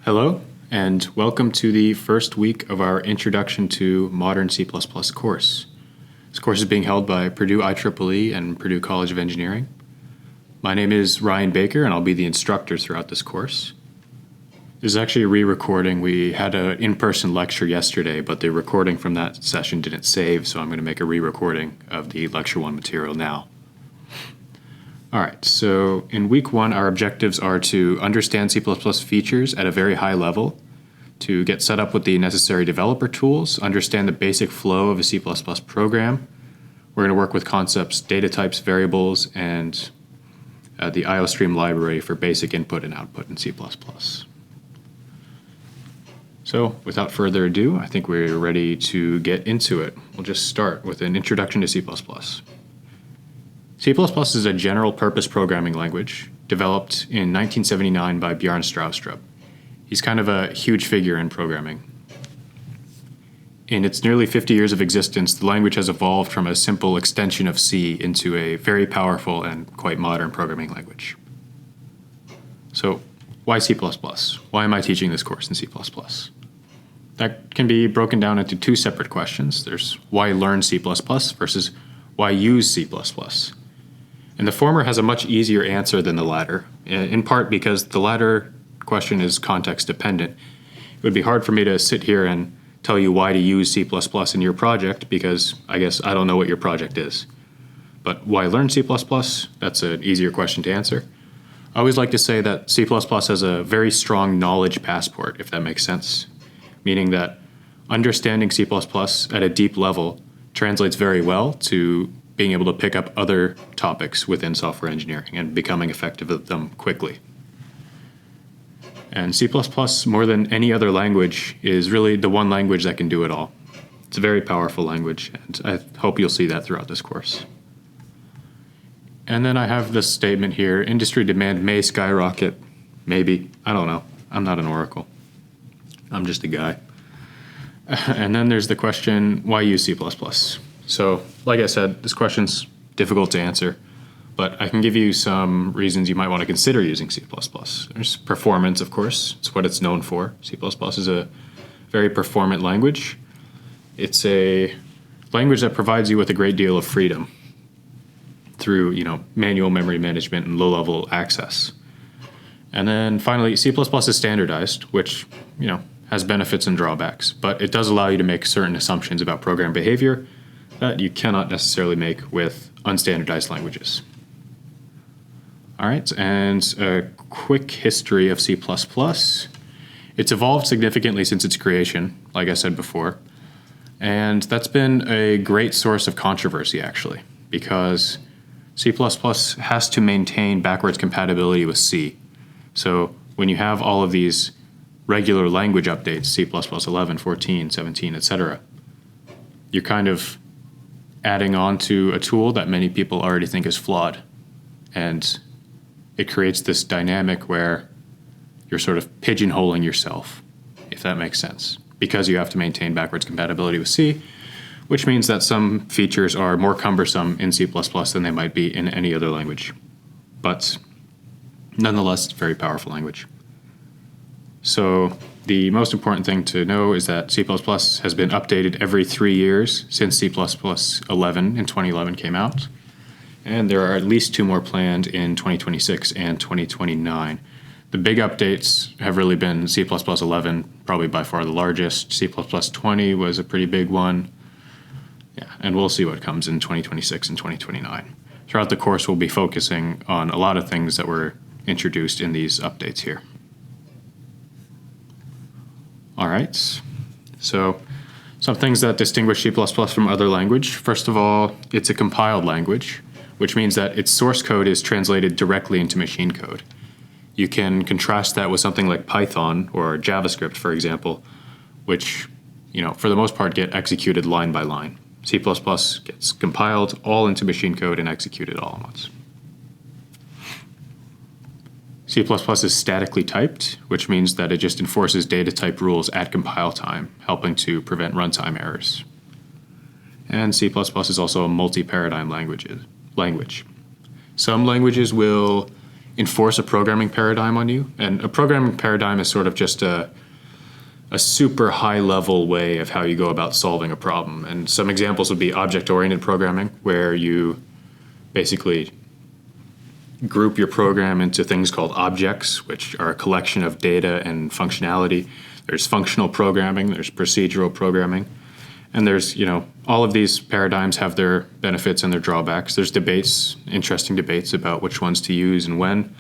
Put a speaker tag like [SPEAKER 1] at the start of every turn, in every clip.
[SPEAKER 1] Hello, and welcome to the first week of our Introduction to Modern C++ course. This course is being held by Purdue IEEE and Purdue College of Engineering. My name is Ryan Baker, and I'll be the instructor throughout this course. This is actually a re-recording. We had an in-person lecture yesterday, but the recording from that session didn't save, so I'm going to make a re-recording of the Lecture 1 material now. All right, so in week 1, our objectives are to understand C++ features at a very high level, to get set up with the necessary developer tools, understand the basic flow of a C++ program. We're going to work with concepts, data types, variables, and the IOStream library for basic input and output in C++. So without further ado, I think we're ready to get into it. We'll just start with an introduction to C++. C++ is a general-purpose programming language developed in 1979 by Bjarne Stroustrup. He's kind of a huge figure in programming. In its nearly 50 years of existence, the language has evolved from a simple extension of C into a very powerful and quite modern programming language. So, why C++? Why am I teaching this course in C++? That can be broken down into two separate questions. There's why learn C++ versus why use C++. And the former has a much easier answer than the latter, in part because the latter question is context dependent. It would be hard for me to sit here and tell you why to use C++ in your project because I guess I don't know what your project is. But why learn C++? That's an easier question to answer. I always like to say that C++ has a very strong knowledge passport, if that makes sense. Meaning that understanding C++ at a deep level translates very well to being able to pick up other topics within software engineering and becoming effective at them quickly. And C++, more than any other language, is really the one language that can do it all. It's a very powerful language, and I hope you'll see that throughout this course. And then I have this statement here, industry demand may skyrocket. Maybe. I don't know. I'm not an oracle. I'm just a guy. And then there's the question, why use C++? So, like I said, this question's difficult to answer, but I can give you some reasons you might want to consider using C++. There's performance, of course. It's what it's known for. C++ is a very performant language. It's a language that provides you with a great deal of freedom through, manual memory management and low-level access. And then finally, C++ is standardized, which, has benefits and drawbacks, but it does allow you to make certain assumptions about program behavior that you cannot necessarily make with unstandardized languages. All right, and a quick history of C++. It's evolved significantly since its creation, like I said before, and that's been a great source of controversy, actually, because C++ has to maintain backwards compatibility with C. So when you have all of these regular language updates, C++ 11, 14, 17, etc., you're kind of adding on to a tool that many people already think is flawed. And it creates this dynamic where you're sort of pigeonholing yourself, if that makes sense, because you have to maintain backwards compatibility with C, which means that some features are more cumbersome in C++ than they might be in any other language. But nonetheless, it's a very powerful language. So the most important thing to know is that C++ has been updated every 3 years since C++ 11 in 2011 came out. And there are at least 2 more planned in 2026 and 2029. The big updates have really been C++ 11, probably by far the largest. C++ 20 was a pretty big one. Yeah, and we'll see what comes in 2026 and 2029. Throughout the course, we'll be focusing on a lot of things that were introduced in these updates here. All right, so some things that distinguish C++ from other language. First of all, it's a compiled language, which means that its source code is translated directly into machine code. You can contrast that with something like Python or JavaScript, for example, which, for the most part get executed line by line. C++ gets compiled all into machine code and executed all at once. C++ is statically typed, which means that it just enforces data type rules at compile time, helping to prevent runtime errors. And C++ is also a multi-paradigm language. Some languages will enforce a programming paradigm on you. And a programming paradigm is sort of just a super high level way of how you go about solving a problem. And some examples would be object-oriented programming, where you basically group your program into things called objects, which are a collection of data and functionality. There's functional programming, there's procedural programming, and there's, all of these paradigms have their benefits and their drawbacks. There's debates, interesting debates about which ones to use and when.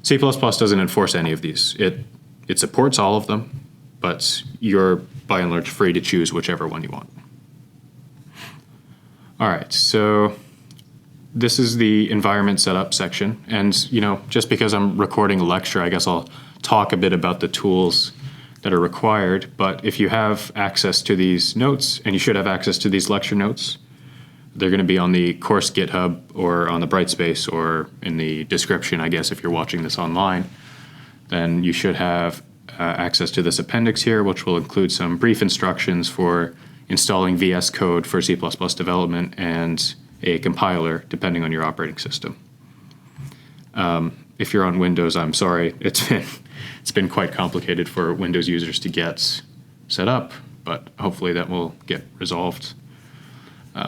[SPEAKER 1] C++ doesn't enforce any of these. It supports all of them, but you're by and large free to choose whichever one you want. All right, so this is the environment setup section. And, just because I'm recording a lecture, I guess I'll talk a bit about the tools that are required. But if you have access to these notes, and you should have access to these lecture notes, they're going to be on the course GitHub or on the Brightspace or in the description, I guess, if you're watching this online. Then you should have access to this appendix here, which will include some brief instructions for installing VS Code for C++ development and a compiler, depending on your operating system. If you're on Windows, I'm sorry. It's been quite complicated for Windows users to get set up, but hopefully that will get resolved.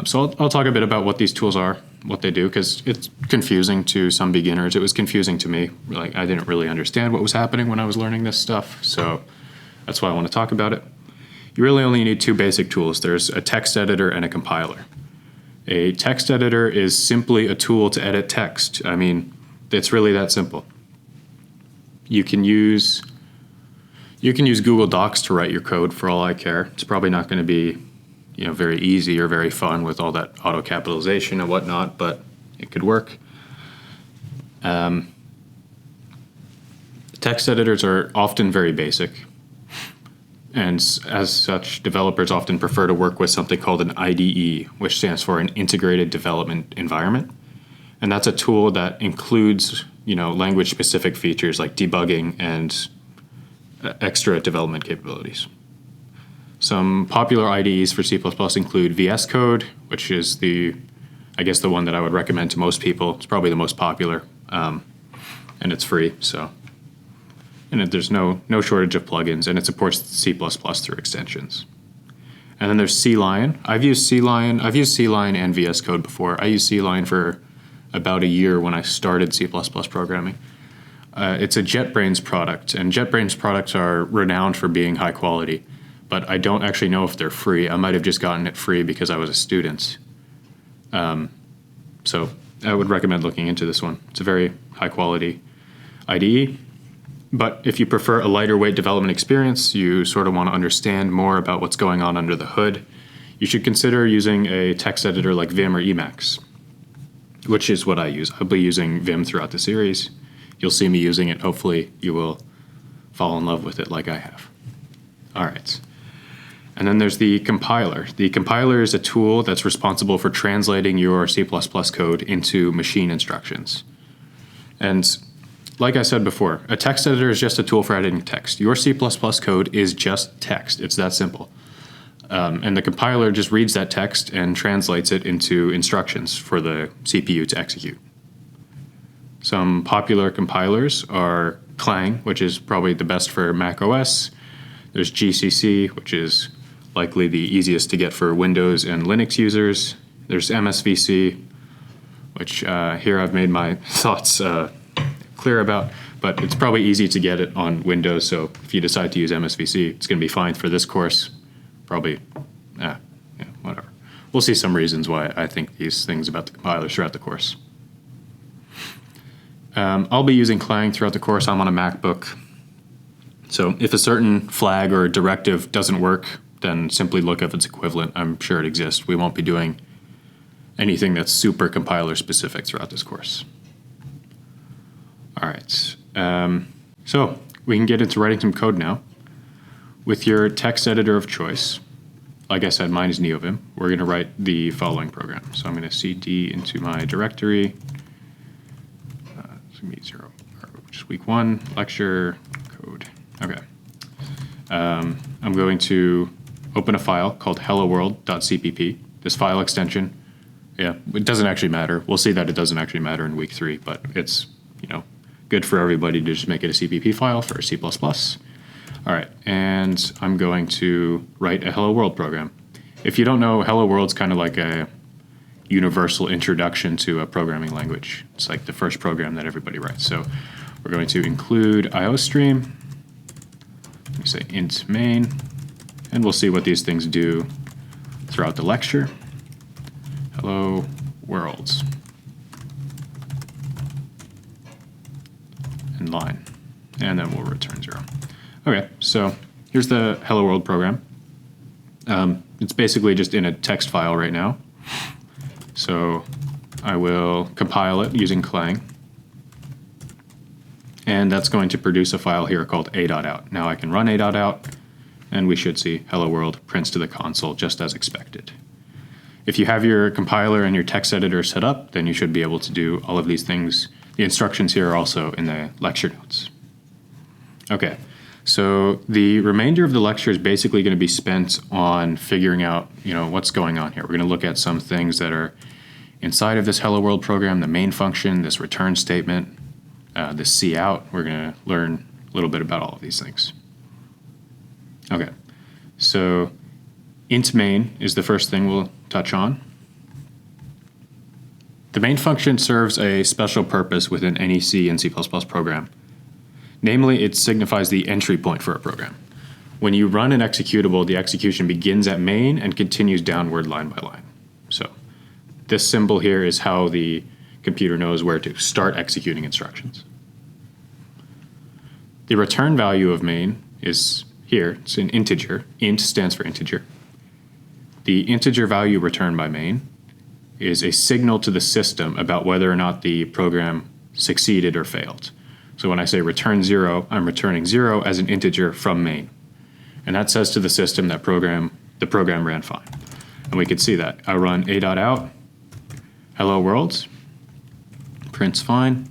[SPEAKER 1] So I'll talk a bit about what these tools are, what they do, because it's confusing to some beginners. It was confusing to me. Like, I didn't really understand what was happening when I was learning this stuff, so that's why I want to talk about it. You really only need two basic tools. There's a text editor and a compiler. A text editor is simply a tool to edit text. I mean, it's really that simple. You can use Google Docs to write your code for all I care. It's probably not going to be, very easy or very fun with all that auto capitalization and whatnot, but it could work. Text editors are often very basic. And as such, developers often prefer to work with something called an IDE, which stands for an Integrated Development Environment. And that's a tool that includes, language-specific features like debugging and extra development capabilities. Some popular IDEs for C++ include VS Code, which is the one that I would recommend to most people. It's probably the most popular, and it's free, so. And there's no shortage of plugins, and it supports C++ through extensions. And then there's CLion. I've used CLion and VS Code before. I used CLion for about a year when I started C++ programming. It's a JetBrains product, and JetBrains products are renowned for being high quality, but I don't actually know if they're free. I might have just gotten it free because I was a student. So I would recommend looking into this one. It's a very high quality IDE. But if you prefer a lighter weight development experience, you sort of want to understand more about what's going on under the hood, you should consider using a text editor like Vim or Emacs, which is what I use. I'll be using Vim throughout the series. You'll see me using it. Hopefully you will fall in love with it like I have. All right. And then there's the compiler. The compiler is a tool that's responsible for translating your C++ code into machine instructions. And like I said before, a text editor is just a tool for editing text. Your C++ code is just text. It's that simple. And the compiler just reads that text and translates it into instructions for the CPU to execute. Some popular compilers are Clang, which is probably the best for Mac OS. There's GCC, which is likely the easiest to get for Windows and Linux users. There's MSVC, which here I've made my thoughts clear about, but it's probably easy to get it on Windows, so if you decide to use MSVC, it's going to be fine for this course. Probably, whatever. We'll see some reasons why I think these things about the compilers throughout the course. I'll be using Clang throughout the course. I'm on a MacBook. So if a certain flag or directive doesn't work, then simply look up its equivalent. I'm sure it exists. We won't be doing anything that's super compiler specific throughout this course. All right. So we can get into writing some code now. With your text editor of choice, like I said, mine is NeoVim. We're going to write the following program. So I'm going to cd into my directory. It's going to be 0, which is week 1, lecture, code. Okay. I'm going to open a file called helloworld.cpp. This file extension, it doesn't actually matter. We'll see that it doesn't actually matter in week 3, but it's, good for everybody to just make it a CPP file for C++. All right, and I'm going to write a Hello World program. If you don't know, Hello World's kind of like a universal introduction to a programming language. It's like the first program that everybody writes. So we're going to include IOStream. We say int main, and we'll see what these things do throughout the lecture. Hello World. And line. And then we'll return 0. Okay, so here's the Hello World program. It's basically just in a text file right now. So I will compile it using Clang. And that's going to produce a file here called a.out. Now I can run a.out, and we should see Hello World prints to the console just as expected. If you have your compiler and your text editor set up, then you should be able to do all of these things. The instructions here are also in the lecture notes. Okay, so the remainder of the lecture is basically going to be spent on figuring out, what's going on here. We're going to look at some things that are inside of this Hello World program, the main function, this return statement, this cout. We're going to learn a little bit about all of these things. Okay, so int main is the first thing we'll touch on. The main function serves a special purpose within any C and C++ program. Namely, it signifies the entry point for a program. When you run an executable, the execution begins at main and continues downward line by line. So this symbol here is how the computer knows where to start executing instructions. The return value of main is here. It's an integer. Int stands for integer. The integer value returned by main is a signal to the system about whether or not the program succeeded or failed. So when I say return 0, I'm returning 0 as an integer from main. And that says to the system that the program ran fine. And we can see that. I run a.out, hello world, prints fine.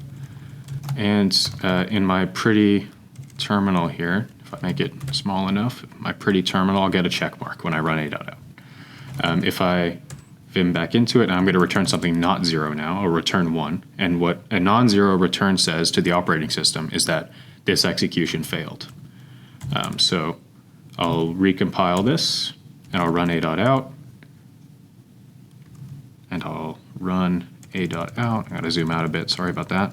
[SPEAKER 1] And in my pretty terminal here, if I make it small enough, my pretty terminal, I'll get a check mark when I run a.out. If I vim back into it, I'm going to return something not 0 now, or return 1. And what a non-zero return says to the operating system is that this execution failed. So I'll recompile this, and I'll run a.out, and I'll run a.out. I got to zoom out a bit, sorry about that.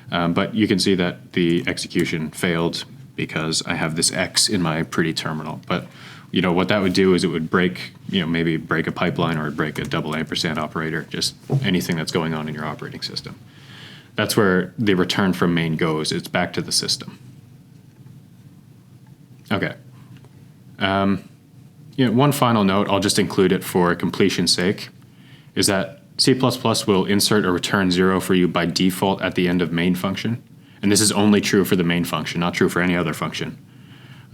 [SPEAKER 1] But you can see that the execution failed because I have this X in my pretty terminal. But what that would do is it would break, maybe break a pipeline or break a double ampersand operator, just anything that's going on in your operating system. That's where the return from main goes. It's back to the system. Okay. One final note, I'll just include it for completion's sake, is that C++ will insert a return 0 for you by default at the end of main function. And this is only true for the main function, not true for any other function.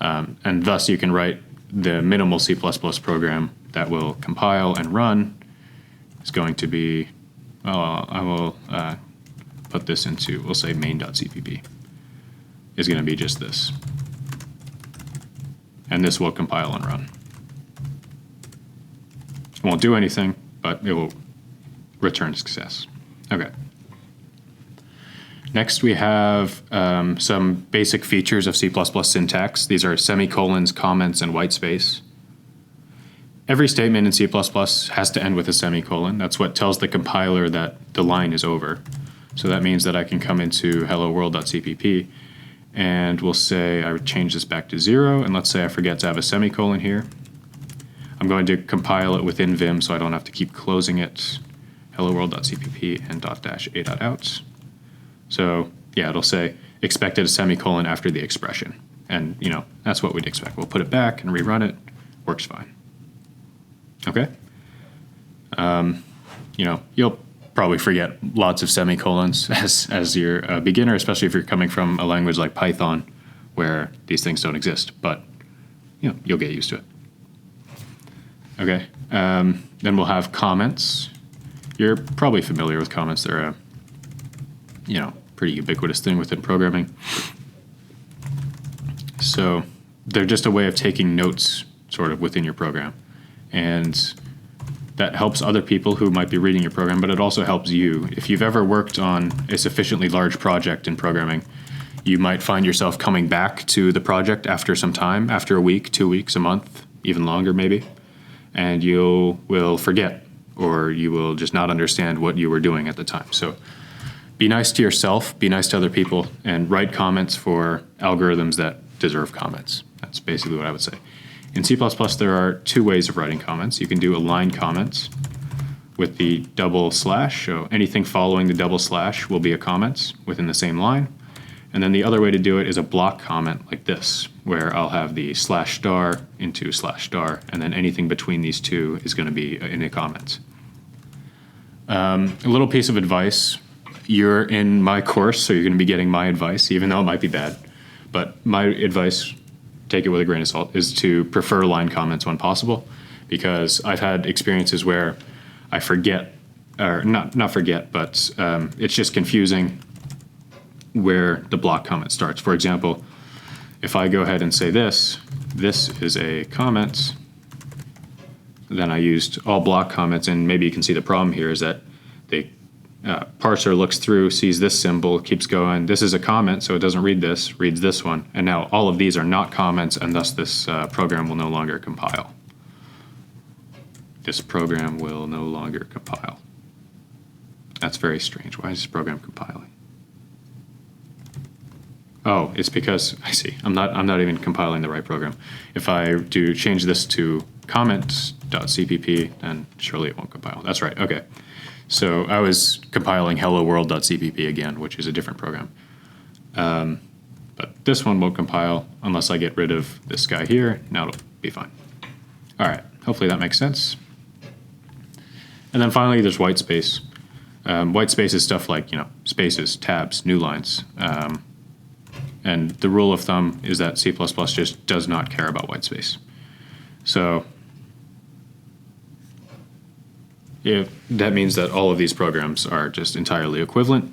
[SPEAKER 1] And thus you can write the minimal C++ program that will compile and run is going to be, I will put this into, we'll say main.cpp, is going to be just this. And this will compile and run. It won't do anything, but it will return success. Okay. Next, we have some basic features of C++ syntax. These are semicolons, comments, and white space. Every statement in C++ has to end with a semicolon. That's what tells the compiler that the line is over. So that means that I can come into hello world.cpp, and we'll say I would change this back to 0, and let's say I forget to have a semicolon here. I'm going to compile it within Vim so I don't have to keep closing it. Hello world.cpp and --a.out. So yeah, it'll say expected a semicolon after the expression. And that's what we'd expect. We'll put it back and rerun it. Works fine. Okay. You'll probably forget lots of semicolons as you're a beginner, especially if you're coming from a language like Python where these things don't exist. But you'll get used to it. Okay. Then we'll have comments. You're probably familiar with comments. They're a pretty ubiquitous thing within programming. So they're just a way of taking notes sort of within your program. And that helps other people who might be reading your program, but it also helps you. If you've ever worked on a sufficiently large project in programming, you might find yourself coming back to the project after some time, after a week, 2 weeks, a month, even longer maybe, and you will forget, or you will just not understand what you were doing at the time. So be nice to yourself, be nice to other people, and write comments for algorithms that deserve comments. That's basically what I would say. In C++, there are two ways of writing comments. You can do aligned comments with the double slash, so anything following the double slash will be a comment within the same line. And then the other way to do it is a block comment like this, where I'll have the slash star into slash star, and then anything between these two is going to be in a comment. A little piece of advice. You're in my course, so you're going to be getting my advice, even though it might be bad. But my advice, take it with a grain of salt, is to prefer line comments when possible, because I've had experiences where I forget, or not forget, but it's just confusing where the block comment starts. For example, if I go ahead and say this is a comment, then I used all block comments, and maybe you can see the problem here is that the parser looks through, sees this symbol, keeps going, this is a comment, so it doesn't read this, reads this one, and now all of these are not comments, and thus this program will no longer compile. This program will no longer compile. That's very strange. Why is this program compiling? Oh, it's because, I see, I'm not even compiling the right program. If I do change this to comment.cpp, then surely it won't compile. That's right, okay. So I was compiling hello world.cpp again, which is a different program. But this one won't compile unless I get rid of this guy here. Now it'll be fine. All right, hopefully that makes sense. And then finally, there's white space. White space is stuff like, spaces, tabs, new lines. And the rule of thumb is that C++ just does not care about white space. So that means that all of these programs are just entirely equivalent.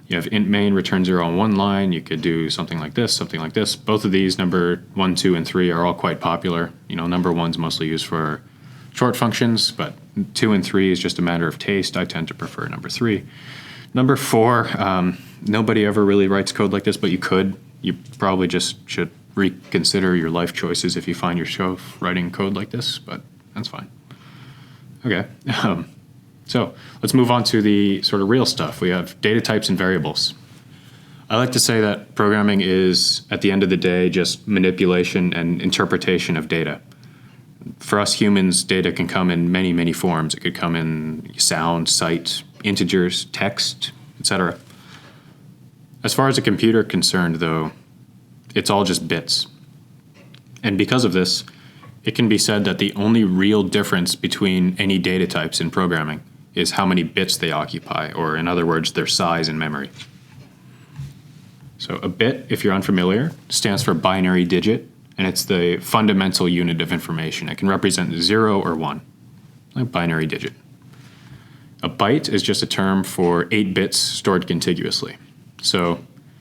[SPEAKER 1] You have int main return 0 on one line. You could do something like this, something like this. Both of these, number 1, 2, and 3, are all quite popular. Number 1's mostly used for short functions, but 2 and 3 is just a matter of taste. I tend to prefer number 3. Number 4, nobody ever really writes code like this, but you could. You probably just should reconsider your life choices if you find yourself writing code like this, but that's fine. Okay, so let's move on to the sort of real stuff. We have data types and variables. I like to say that programming is, at the end of the day, just manipulation and interpretation of data. For us humans, data can come in many, many forms. It could come in sound, sight, integers, text, etc. As far as a computer concerned, though, it's all just bits. And because of this, it can be said that the only real difference between any data types in programming is how many bits they occupy, or in other words, their size in memory. So a bit, if you're unfamiliar, stands for binary digit, and it's the fundamental unit of information. It can represent 0 or 1, like binary digit. A byte is just a term for 8 bits stored contiguously. So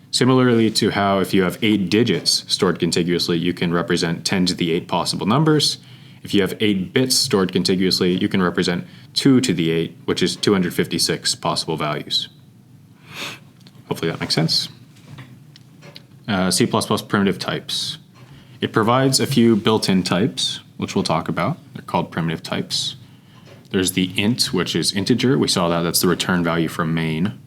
[SPEAKER 1] similarly to how if you have 8 digits stored contiguously, you can represent 10 to the 8 possible numbers. If you have 8 bits stored contiguously, you can represent 2 to the 8, which is 256 possible values. Hopefully that makes sense. C++ primitive types. It provides a few built-in types, which we'll talk about. They're called primitive types. There's the int, which is integer. We saw that. That's the return value from main.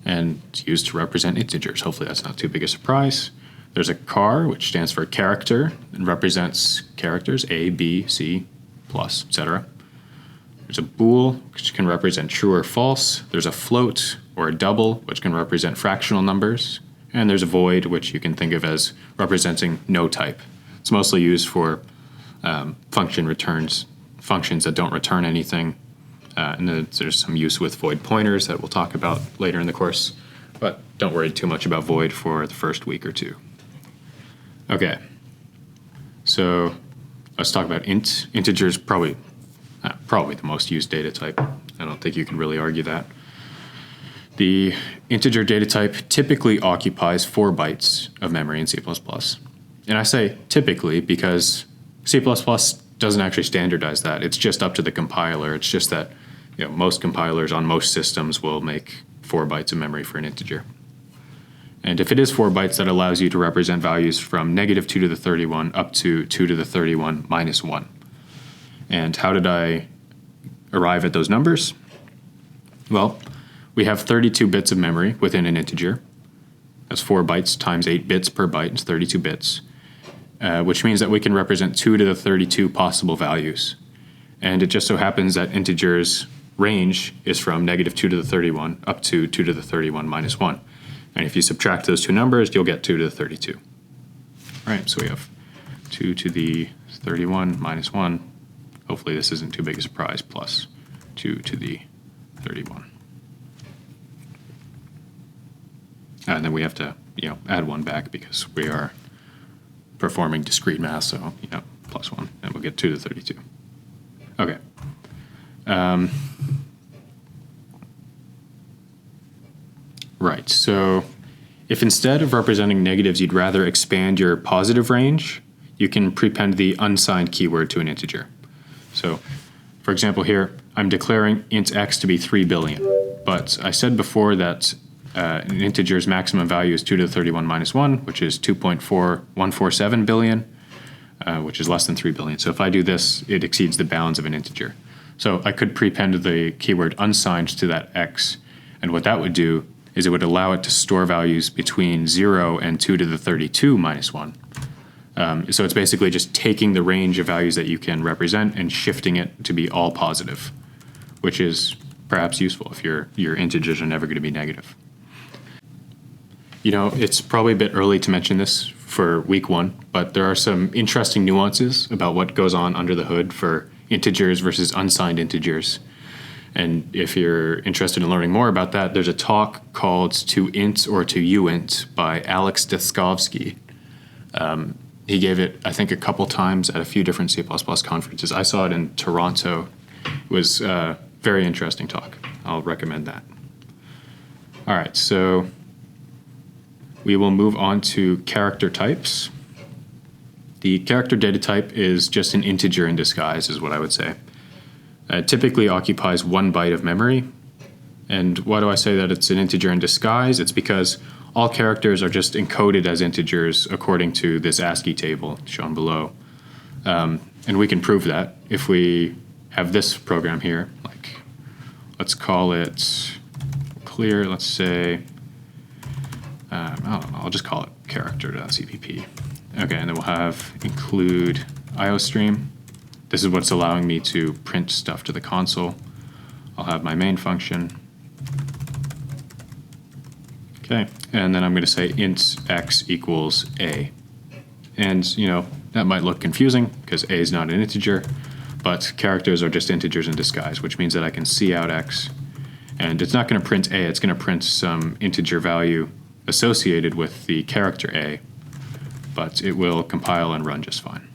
[SPEAKER 1] And it's used to represent integers. Hopefully that's not too big a surprise. There's a char, which stands for character and represents characters, A, B, C, plus, etc. There's a bool, which can represent true or false. There's a float or a double, which can represent fractional numbers. And there's a void, which you can think of as representing no type. It's mostly used for function returns, functions that don't return anything. And then there's some use with void pointers that we'll talk about later in the course. But don't worry too much about void for the first week or two. Okay, so let's talk about int. Integer is probably the most used data type. I don't think you can really argue that. The integer data type typically occupies 4 bytes of memory in C++. And I say typically because C++ doesn't actually standardize that. It's just up to the compiler. It's just that most compilers on most systems will make 4 bytes of memory for an integer. And if it is 4 bytes, that allows you to represent values from -2 to the 31 up to 2 to the 31 minus 1. And how did I arrive at those numbers? Well, we have 32 bits of memory within an integer. That's 4 bytes times 8 bits per byte. It's 32 bits, which means that we can represent 2 to the 32 possible values. And it just so happens that integers range is from -2 to the 31 up to 2 to the 31 minus 1. And if you subtract those two numbers, you'll get 2 to the 32. All right, so we have 2 to the 31 minus 1. Hopefully this isn't too big a surprise, plus 2 to the 31. And then we have to, add 1 back because we are performing discrete math, so, plus 1, and we'll get 2 to the 32. Okay. Right, so if instead of representing negatives you'd rather expand your positive range, you can prepend the unsigned keyword to an integer. So, for example here, I'm declaring int x to be 3 billion, but I said before that an integer's maximum value is 2 to the 31 minus 1, which is 2.4147 billion, which is less than 3 billion. So if I do this, it exceeds the bounds of an integer. So I could prepend the keyword unsigned to that x, and what that would do is it would allow it to store values between 0 and 2 to the 32 minus 1. So it's basically just taking the range of values that you can represent and shifting it to be all positive, which is perhaps useful if your integers are never going to be negative. It's probably a bit early to mention this for week 1, but there are some interesting nuances about what goes on under the hood for integers versus unsigned integers. And if you're interested in learning more about that, there's a talk called To Int or To Uint by Alex Deskovsky. He gave it, I think, a couple times at a few different C++ conferences. I saw it in Toronto. It was a very interesting talk. I'll recommend that. All right, so we will move on to character types. The character data type is just an integer in disguise, is what I would say. It typically occupies 1 byte of memory. And why do I say that it's an integer in disguise? It's because all characters are just encoded as integers according to this ASCII table shown below. And we can prove that if we have this program here, like, let's call it clear, let's say, I don't know, I'll just call it character.cpp. Okay, and then we'll have include IOStream. This is what's allowing me to print stuff to the console. I'll have my main function. Okay, and then I'm going to say int x equals a. And, that might look confusing because a is not an integer, but characters are just integers in disguise, which means that I can see out x. And it's not going to print a, it's going to print some integer value associated with the character a, but it will compile and run just fine.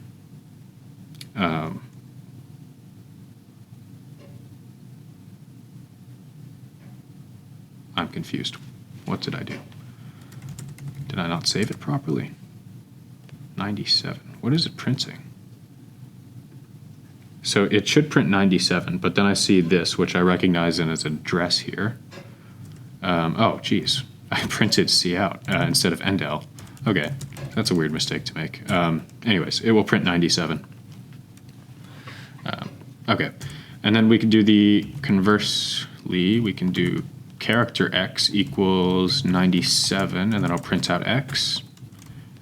[SPEAKER 1] I'm confused. What did I do? Did I not save it properly? 97. What is it printing? So it should print 97, but then I see this, which I recognize as an address here. Oh, geez. I printed cout instead of endl. Okay, that's a weird mistake to make. Anyways, it will print 97. Okay, and then we can do the conversely. We can do character x equals 97, and then I'll print out x,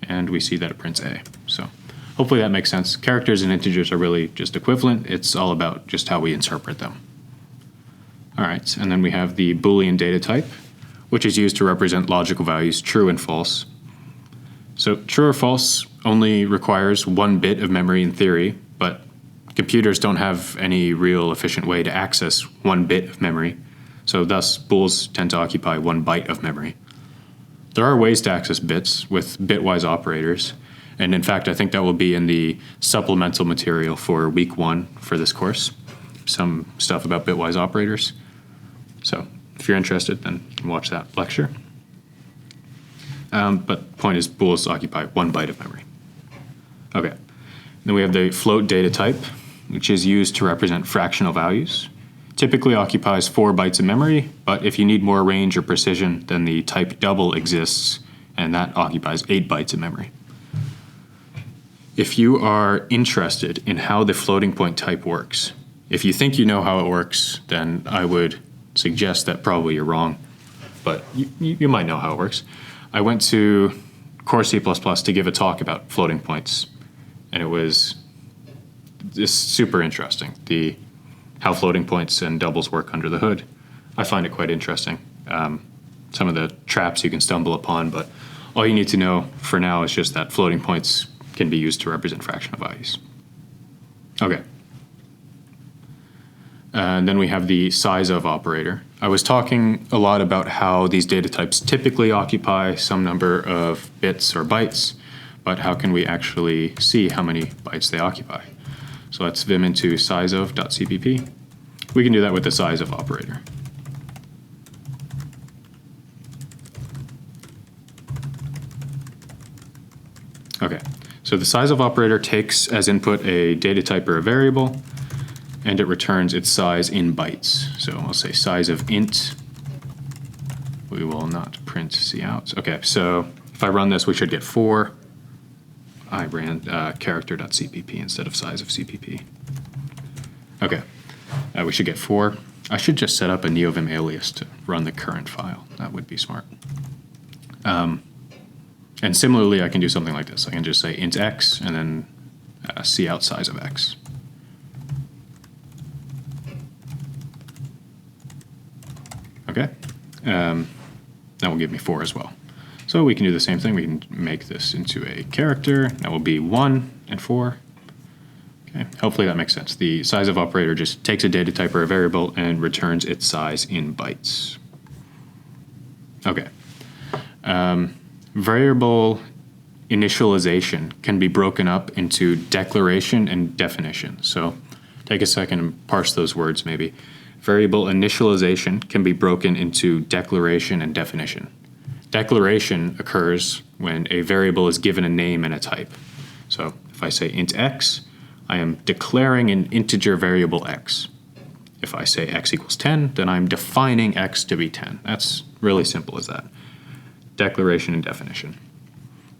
[SPEAKER 1] and we see that it prints a. So hopefully that makes sense. Characters and integers are really just equivalent. It's all about just how we interpret them. All right, and then we have the Boolean data type, which is used to represent logical values true and false. So true or false only requires 1 bit of memory in theory, but computers don't have any real efficient way to access 1 bit of memory. So thus, bools tend to occupy 1 byte of memory. There are ways to access bits with bitwise operators, and in fact, I think that will be in the supplemental material for week 1 for this course, some stuff about bitwise operators. So if you're interested, then you can watch that lecture. But the point is, bools occupy 1 byte of memory. Okay, Then we have the float data type, which is used to represent fractional values. Typically occupies 4 bytes of memory, but if you need more range or precision, then the type double exists, and that occupies 8 bytes of memory. If you are interested in how the floating point type works, if you think you know how it works, then I would suggest that probably you're wrong, but you might know how it works. I went to Core C++ to give a talk about floating points, and it was just super interesting. How floating points and doubles work under the hood. I find it quite interesting. Some of the traps you can stumble upon, but all you need to know for now is just that floating points can be used to represent fractional values. Okay. And then we have the Sizeof operator. I was talking a lot about how these data types typically occupy some number of bits or bytes, but how can we actually see how many bytes they occupy? So let's vim into sizeof.cpp. We can do that with the Sizeof operator. Okay, so the Sizeof operator takes as input a data type or a variable, and it returns its size in bytes. So I'll say size of int. We will not print cout. Okay, so if I run this, we should get 4. I ran character.cpp instead of sizeof.cpp. Okay, we should get 4. I should just set up a neovim alias to run the current file. That would be smart. And similarly, I can do something like this. I can just say int x and then cout size of x. Okay, that will give me 4 as well. So we can do the same thing. We can make this into a character. That will be 1 and 4. Okay, hopefully that makes sense. The Sizeof operator just takes a data type or a variable and returns its size in bytes. Okay. Variable initialization can be broken up into declaration and definition. So take a second and parse those words maybe. Variable initialization can be broken into declaration and definition. Declaration occurs when a variable is given a name and a type. So if I say int x, I am declaring an integer variable x. If I say x equals 10, then I'm defining x to be 10. That's really simple as that. Declaration and definition.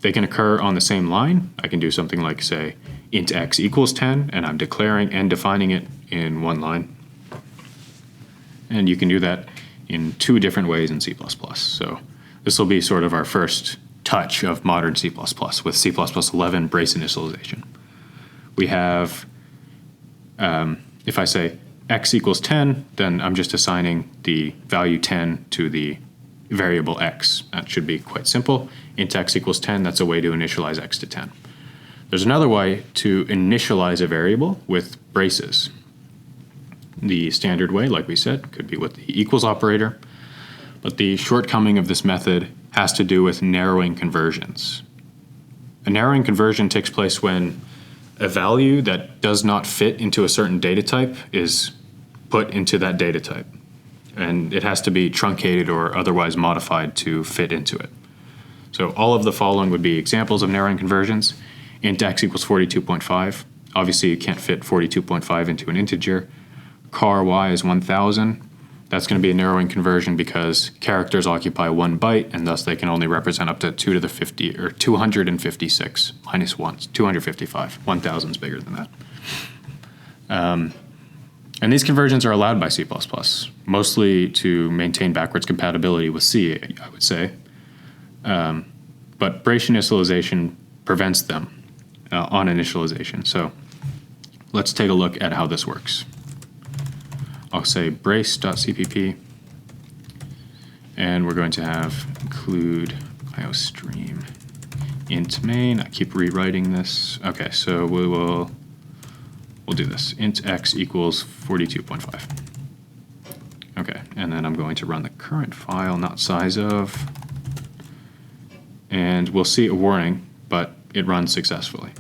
[SPEAKER 1] They can occur on the same line. I can do something like say int x equals 10, and I'm declaring and defining it in one line. And you can do that in 2 different ways in C++. So this will be sort of our first touch of modern C++ with C++ 11 brace initialization. We have, if I say x equals 10, then I'm just assigning the value 10 to the variable x. That should be quite simple. Int x equals 10, that's a way to initialize x to 10. There's another way to initialize a variable with braces. The standard way, like we said, could be with the equals operator. But the shortcoming of this method has to do with narrowing conversions. A narrowing conversion takes place when a value that does not fit into a certain data type is put into that data type. And it has to be truncated or otherwise modified to fit into it. So all of the following would be examples of narrowing conversions. Int x equals 42.5. Obviously, you can't fit 42.5 into an integer. Char y is 1000. That's going to be a narrowing conversion because characters occupy 1 byte, and thus they can only represent up to 2 to the 50, or 256 minus 1, 255. 1000 is bigger than that. And these conversions are allowed by C++, mostly to maintain backwards compatibility with C, I would say. But brace initialization prevents them on initialization. So let's take a look at how this works. I'll say brace.cpp, and we're going to have include iostream int main. I keep rewriting this. Okay, so we'll do this. Int x equals 42.5. Okay, and then I'm going to run the current file, not Sizeof, and we'll see a warning, but it runs successfully.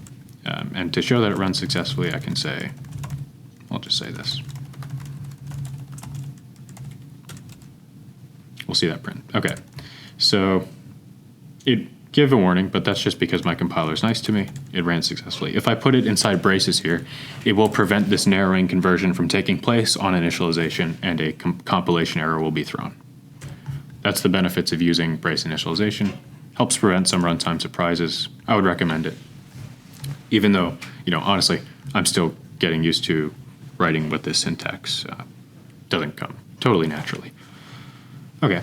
[SPEAKER 1] And to show that it runs successfully, I can say, I'll just say this. We'll see that print. Okay, so it give a warning, but that's just because my compiler is nice to me. It ran successfully. If I put it inside braces here, it will prevent this narrowing conversion from taking place on initialization, and a compilation error will be thrown. That's the benefits of using brace initialization. Helps prevent some runtime surprises. I would recommend it. Even though, honestly, I'm still getting used to writing with this syntax. Doesn't come totally naturally. Okay.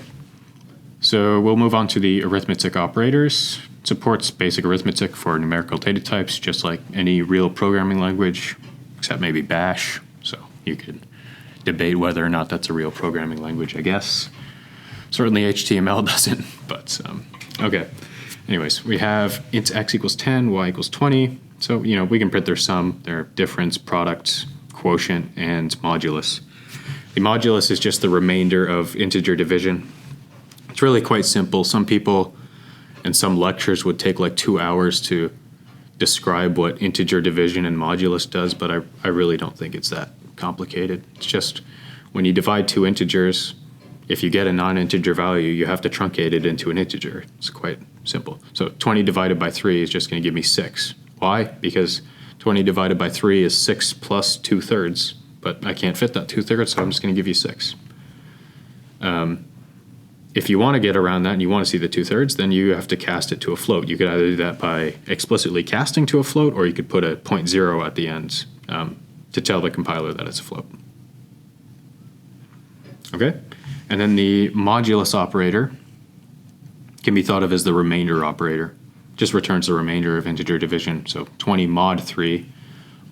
[SPEAKER 1] So we'll move on to the arithmetic operators. It supports basic arithmetic for numerical data types, just like any real programming language, except maybe Bash. So you could debate whether or not that's a real programming language, I guess. Certainly HTML doesn't, but okay. Anyways, we have int x equals 10, y equals 20. So, we can print their sum, their difference, product, quotient, and modulus. The modulus is just the remainder of integer division. It's really quite simple. Some people in some lectures would take like 2 hours to describe what integer division and modulus does, but I really don't think it's that complicated. It's just when you divide two integers, if you get a non-integer value, you have to truncate it into an integer. It's quite simple. So 20 divided by 3 is just going to give me 6. Why? Because 20 divided by 3 is 6 plus 2/3, but I can't fit that 2/3, so I'm just going to give you 6. If you want to get around that and you want to see the 2/3, then you have to cast it to a float. You could either do that by explicitly casting to a float, or you could put a 0.0 at the end to tell the compiler that it's a float. Okay? And then the modulus operator can be thought of as the remainder operator. Just returns the remainder of integer division. So 20 mod 3,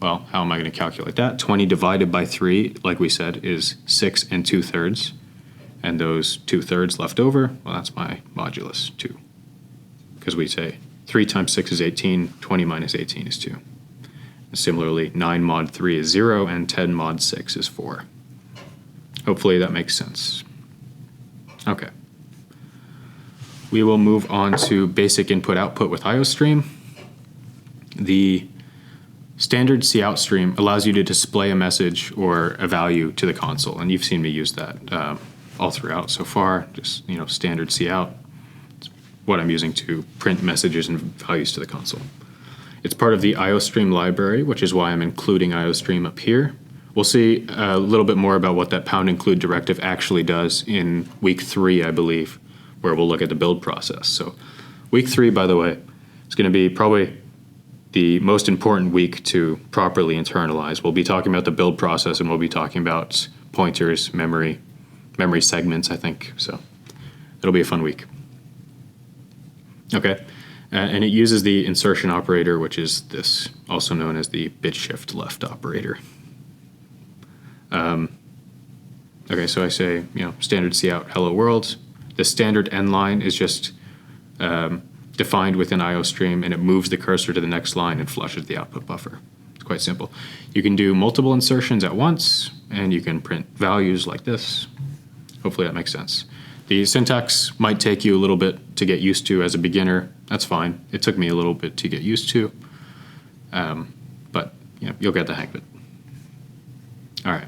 [SPEAKER 1] well, how am I going to calculate that? 20 divided by 3, like we said, is 6 2/3. And those 2/3 left over, well, that's my modulus, 2. Because we say 3 times 6 is 18, 20 minus 18 is 2. And similarly, 9 mod 3 is 0, and 10 mod 6 is 4. Hopefully that makes sense. Okay. We will move on to basic input-output with IOStream. The standard cout stream allows you to display a message or a value to the console, and you've seen me use that all throughout so far. Just standard cout. It's what I'm using to print messages and values to the console. It's part of the IOStream library, which is why I'm including IOStream up here. We'll see a little bit more about what that #include directive actually does in week 3, I believe, where we'll look at the build process. So week 3, by the way, is going to be probably the most important week to properly internalize. We'll be talking about the build process, and we'll be talking about pointers, memory segments, I think. So it'll be a fun week. Okay. And it uses the insertion operator, which is this, also known as the bit shift left operator. Okay, so I say, standard cout hello world. The standard end line is just defined within IOStream, and it moves the cursor to the next line and flushes the output buffer. It's quite simple. You can do multiple insertions at once, and you can print values like this. Hopefully that makes sense. The syntax might take you a little bit to get used to as a beginner. That's fine. It took me a little bit to get used to, but you'll get the hang of it. All right.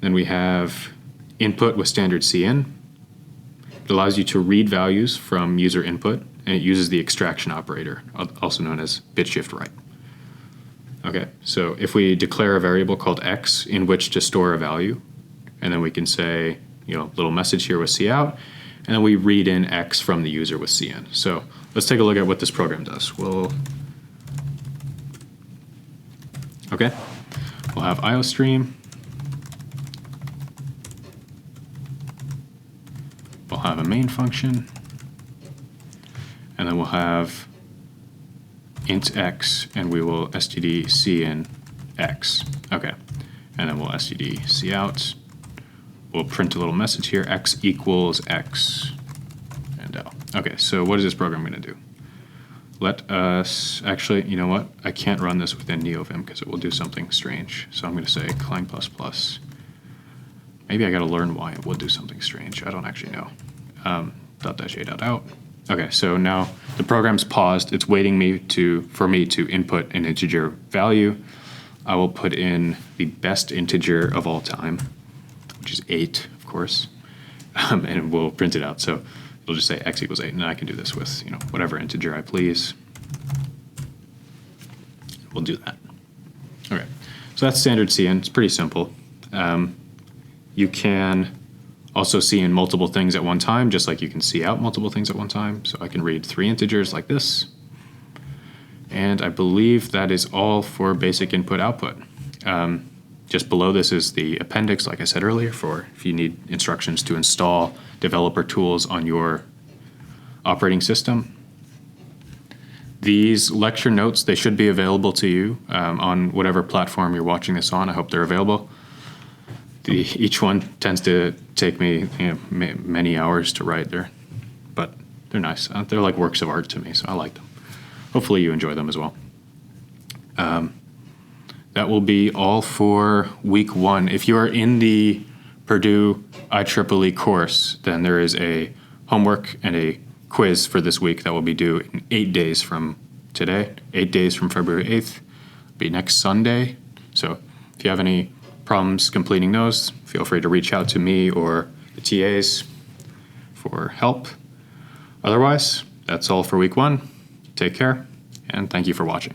[SPEAKER 1] Then we have input with standard cin. It allows you to read values from user input, and it uses the extraction operator, also known as bit shift right. Okay, so if we declare a variable called x in which to store a value, and then we can say, little message here with cout, and then we read in x from the user with cin. So let's take a look at what this program does. We'll have IOStream. We'll have a main function, and then we'll have int x, and we will std cin x. Okay, and then we'll std cout. We'll print a little message here, x equals x and L. Okay, so what is this program going to do? Let us, actually, you know what? I can't run this within NeoVim because it will do something strange. So I'm going to say Clang++. Maybe I got to learn why it would do something strange. I don't actually know. .-a.out. Okay, so now the program's paused. It's waiting for me to input an integer value. I will put in the best integer of all time, which is 8, of course, and we'll print it out. So it'll just say x equals 8, and I can do this with whatever integer I please. We'll do that. Okay, so that's standard cin. It's pretty simple. You can also see in multiple things at one time, just like you can see out multiple things at one time. So I can read 3 integers like this. And I believe that is all for basic input-output. Just below this is the appendix, like I said earlier, for if you need instructions to install developer tools on your operating system. These lecture notes, they should be available to you on whatever platform you're watching this on. I hope they're available. Each one tends to take me many hours to write there, but they're nice. They're like works of art to me, so I like them. Hopefully you enjoy them as well. That will be all for week 1. If you are in the Purdue IEEE course, then there is a homework and a quiz for this week that will be due in 8 days from today, 8 days from February 8th. It'll be next Sunday. So if you have any problems completing those, feel free to reach out to me or the TAs for help. Otherwise, that's all for week 1. Take care, and thank you for watching.